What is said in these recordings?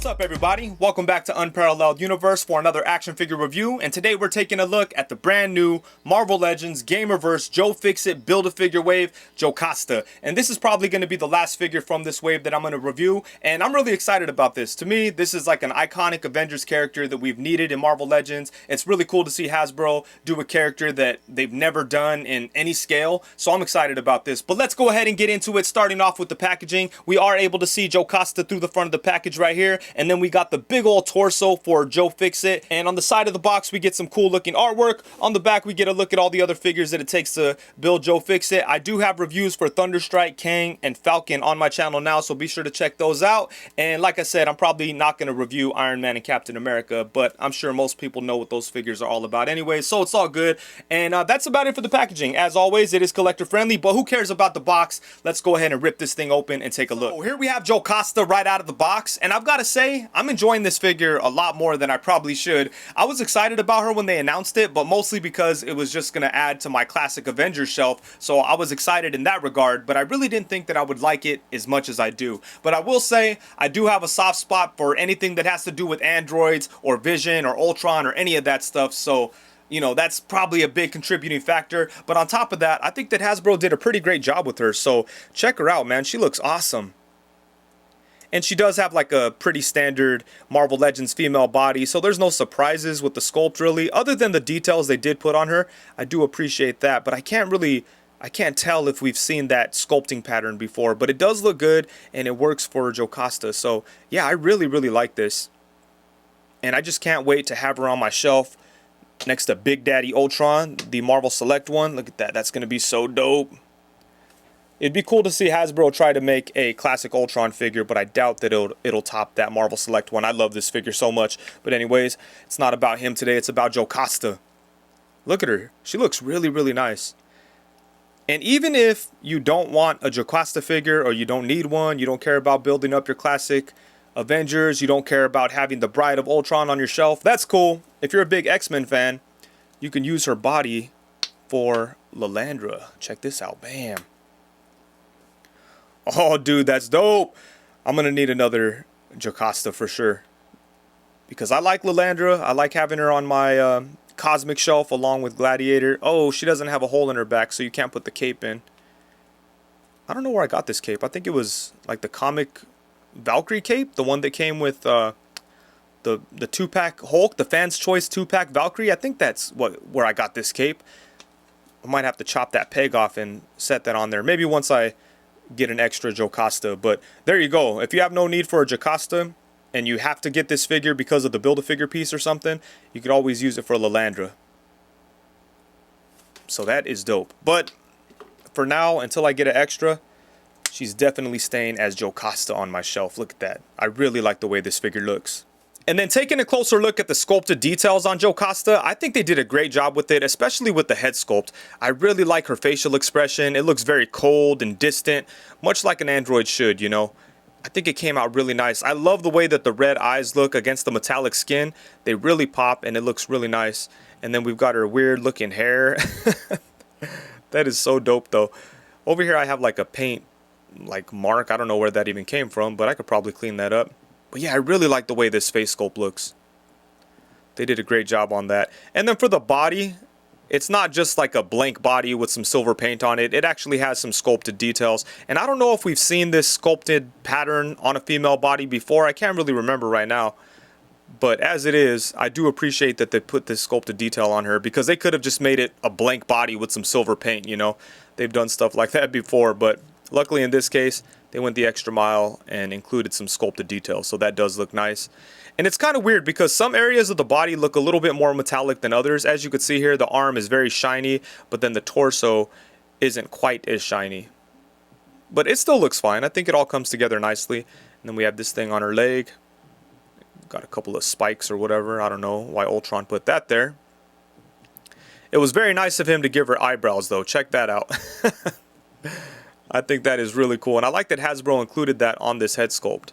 What's up, everybody? Welcome back to Unparalleled Universe for another action figure review, and today we're taking a look at the brand new Marvel Legends Gamerverse Joe Fixit Build-A-Figure Wave Jocasta. And this is probably going to be the last figure from this wave that I'm going to review, and I'm really excited about this. To me, this is like an iconic Avengers character that we've needed in Marvel Legends. It's really cool to see Hasbro do a character that they've never done in any scale, so I'm excited about this. But let's go ahead and get into it, starting off with the packaging. We are able to see Jocasta through the front of the package right here. And then we got the big old torso for Joe Fixit. And on the side of the box, we get some cool looking artwork. On the back, we get a look at all the other figures that it takes to build Joe Fixit. I do have reviews for Thunderstrike, Kang, and Falcon on my channel now, so be sure to check those out. And like I said, I'm probably not going to review Iron Man and Captain America, but I'm sure most people know what those figures are all about anyway, so it's all good. And that's about it for the packaging. As always, it is collector friendly, but who cares about the box? Let's go ahead and rip this thing open and take a look. So here we have Jocasta right out of the box, and I've got to say, I'm enjoying this figure a lot more than I probably should. I was excited about her when they announced it, but mostly because it was just going to add to my classic Avengers shelf, so I was excited in that regard, but I really didn't think that I would like it as much as I do. But I will say, I do have a soft spot for anything that has to do with androids or Vision or Ultron or any of that stuff, so you know, that's probably a big contributing factor. But on top of that, I think that Hasbro did a pretty great job with her, so check her out, man. She looks awesome. And she does have like a pretty standard Marvel Legends female body, so there's no surprises with the sculpt really, other than the details they did put on her. I do appreciate that, but I can't tell if we've seen that sculpting pattern before, but it does look good and it works for Jocasta. So yeah, I really like this. And I just can't wait to have her on my shelf next to Big Daddy Ultron, the Marvel Select one. Look at that, that's going to be so dope. It'd be cool to see Hasbro try to make a classic Ultron figure, but I doubt that it'll top that Marvel Select one. I love this figure so much. But anyways, it's not about him today, it's about Jocasta. Look at her. She looks really nice. And even if you don't want a Jocasta figure, or you don't need one, you don't care about building up your classic Avengers, you don't care about having the Bride of Ultron on your shelf, that's cool. If you're a big X-Men fan, you can use her body for Lilandra. Check this out. Bam. Oh, dude, that's dope. I'm going to need another Jocasta for sure. Because I like Lilandra. I like having her on my Cosmic shelf along with Gladiator. Oh, she doesn't have a hole in her back, so you can't put the cape in. I don't know where I got this cape. I think it was like the comic Valkyrie cape. The one that came with the 2-pack Hulk. The Fans Choice 2-pack Valkyrie. I think that's where I got this cape. I might have to chop that peg off and set that on there. Maybe once I get an extra Jocasta, but there you go. If you have no need for a Jocasta and you have to get this figure because of the Build-A-Figure piece or something, you could always use it for Lilandra. So that is dope. But for now, until I get an extra, she's definitely staying as Jocasta on my shelf. Look at that. I really like the way this figure looks. And then taking a closer look at the sculpted details on Jocasta, I think they did a great job with it, especially with the head sculpt. I really like her facial expression. It looks very cold and distant, much like an android should, you know. I think it came out really nice. I love the way that the red eyes look against the metallic skin. They really pop and it looks really nice. And then we've got her weird looking hair. That is so dope though. Over here I have like a paint like mark. I don't know where that even came from, but I could probably clean that up. But yeah, I really like the way this face sculpt looks. They did a great job on that. And then for the body, it's not just like a blank body with some silver paint on it. It actually has some sculpted details. And I don't know if we've seen this sculpted pattern on a female body before. I can't really remember right now. But as it is, I do appreciate that they put this sculpted detail on her, because they could have just made it a blank body with some silver paint, you know. They've done stuff like that before, but luckily in this case, they went the extra mile and included some sculpted details, so that does look nice. And it's kind of weird because some areas of the body look a little bit more metallic than others. As you can see here, the arm is very shiny, but then the torso isn't quite as shiny. But it still looks fine. I think it all comes together nicely. And then we have this thing on her leg. Got a couple of spikes or whatever. I don't know why Ultron put that there. It was very nice of him to give her eyebrows, though. Check that out. I think that is really cool. And I like that Hasbro included that on this head sculpt.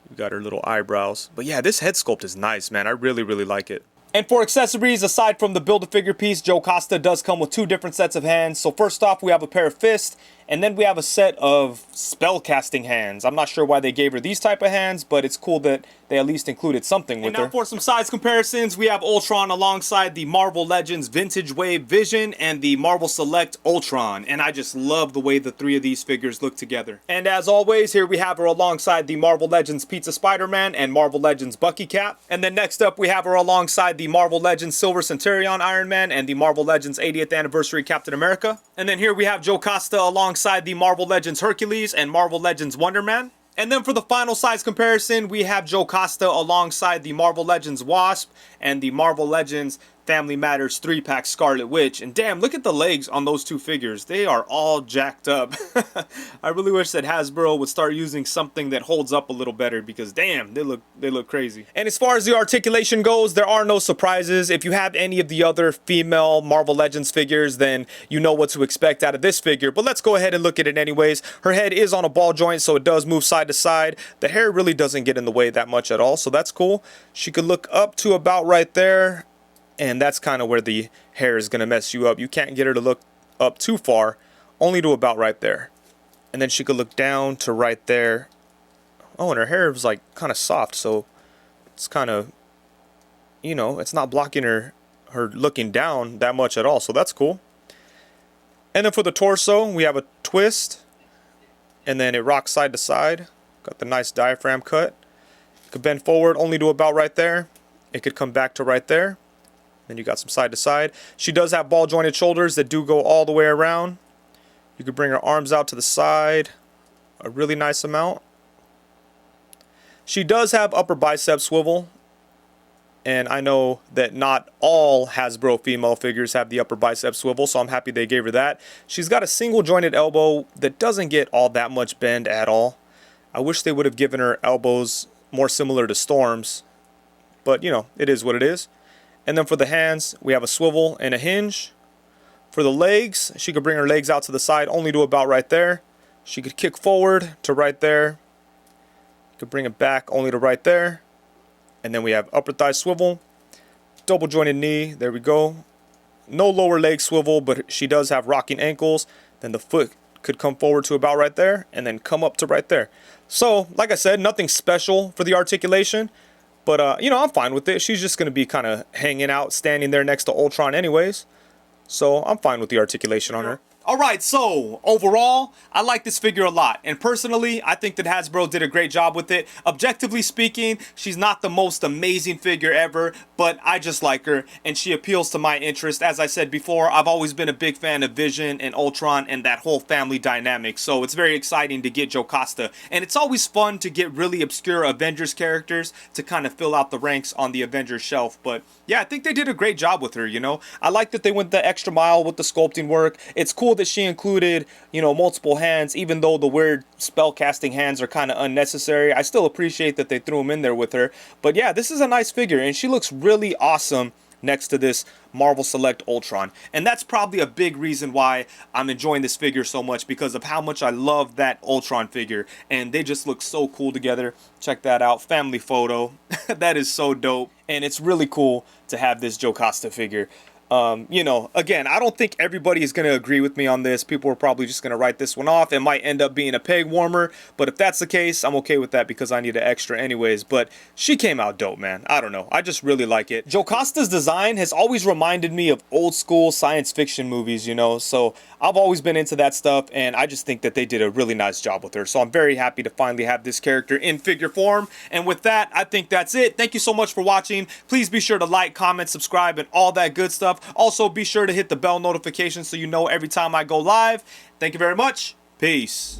We got her little eyebrows. But yeah, this head sculpt is nice, man. I really like it. And for accessories, aside from the Build-A-Figure piece, Jocasta does come with two different sets of hands. So first off, we have a pair of fists. And then we have a set of spellcasting hands. I'm not sure why they gave her these type of hands, but it's cool that they at least included something with her. And now for some size comparisons, we have Ultron alongside the Marvel Legends Vintage Wave Vision and the Marvel Select Ultron. And I just love the way the three of these figures look together. And as always, here we have her alongside the Marvel Legends Pizza Spider-Man and Marvel Legends Bucky Cap. And then next up, we have her alongside the Marvel Legends Silver Centurion Iron Man and the Marvel Legends 80th Anniversary Captain America. And then here we have Jocasta alongside the Marvel Legends Hercules and Marvel Legends Wonder Man. And then for the final size comparison, we have Jocasta alongside the Marvel Legends Wasp and the Marvel Legends Family Matters 3-pack Scarlet Witch. And damn, look at the legs on those two figures. They are all jacked up. I really wish that Hasbro would start using something that holds up a little better, because damn, they look crazy. And as far as the articulation goes, there are no surprises. If you have any of the other female Marvel Legends figures, then you know what to expect out of this figure. But let's go ahead and look at it anyways. Her head is on a ball joint, so it does move side to side. The hair really doesn't get in the way that much at all, so that's cool. She could look up to about right there. And that's kind of where the hair is going to mess you up. You can't get her to look up too far, only to about right there. And then she could look down to right there. Oh, and her hair is like kind of soft, so it's kind of, you know, it's not blocking her looking down that much at all, so that's cool. And then for the torso, we have a twist, and then it rocks side to side. Got the nice diaphragm cut. It could bend forward only to about right there. It could come back to right there. Then you got some side to side. She does have ball jointed shoulders that do go all the way around. You could bring her arms out to the side a really nice amount. She does have upper bicep swivel. And I know that not all Hasbro female figures have the upper bicep swivel, so I'm happy they gave her that. She's got a single jointed elbow that doesn't get all that much bend at all. I wish they would have given her elbows more similar to Storm's. But, you know, it is what it is. And then for the hands, we have a swivel and a hinge. For the legs, she could bring her legs out to the side only to about right there. She could kick forward to right there. Could bring it back only to right there. And then we have upper thigh swivel, double jointed knee, there we go. No lower leg swivel, but she does have rocking ankles. Then the foot could come forward to about right there and then come up to right there. So, like I said, nothing special for the articulation. But, you know, I'm fine with it. She's just going to be kind of hanging out, standing there next to Ultron anyways. So I'm fine with the articulation on her. Alright, so overall, I like this figure a lot, and personally, I think that Hasbro did a great job with it. Objectively speaking, she's not the most amazing figure ever, but I just like her, and she appeals to my interest. As I said before, I've always been a big fan of Vision and Ultron and that whole family dynamic, so it's very exciting to get Jocasta. And it's always fun to get really obscure Avengers characters to kind of fill out the ranks on the Avengers shelf, but yeah, I think they did a great job with her, you know. I like that they went the extra mile with the sculpting work. It's cool that she included, you know, multiple hands, even though the weird spell casting hands are kind of unnecessary. I still appreciate that they threw them in there with her. But yeah, this is a nice figure, and she looks really awesome next to this Marvel Select Ultron. And that's probably a big reason why I'm enjoying this figure so much, because of how much I love that Ultron figure. And they just look so cool together. Check that out. Family photo. That is so dope. And it's really cool to have this Jocasta figure. You know, again, I don't think everybody is going to agree with me on this. People are probably just going to write this one off. It might end up being a peg warmer, but if that's the case, I'm okay with that because I need an extra anyways. But she came out dope, man. I don't know. I just really like it. Jocasta's design has always reminded me of old school science fiction movies, you know, so I've always been into that stuff, and I just think that they did a really nice job with her. So I'm very happy to finally have this character in figure form. And with that, I think that's it. Thank you so much for watching. Please be sure to like, comment, subscribe, and all that good stuff. Also, be sure to hit the bell notification so you know every time I go live. Thank you very much. Peace.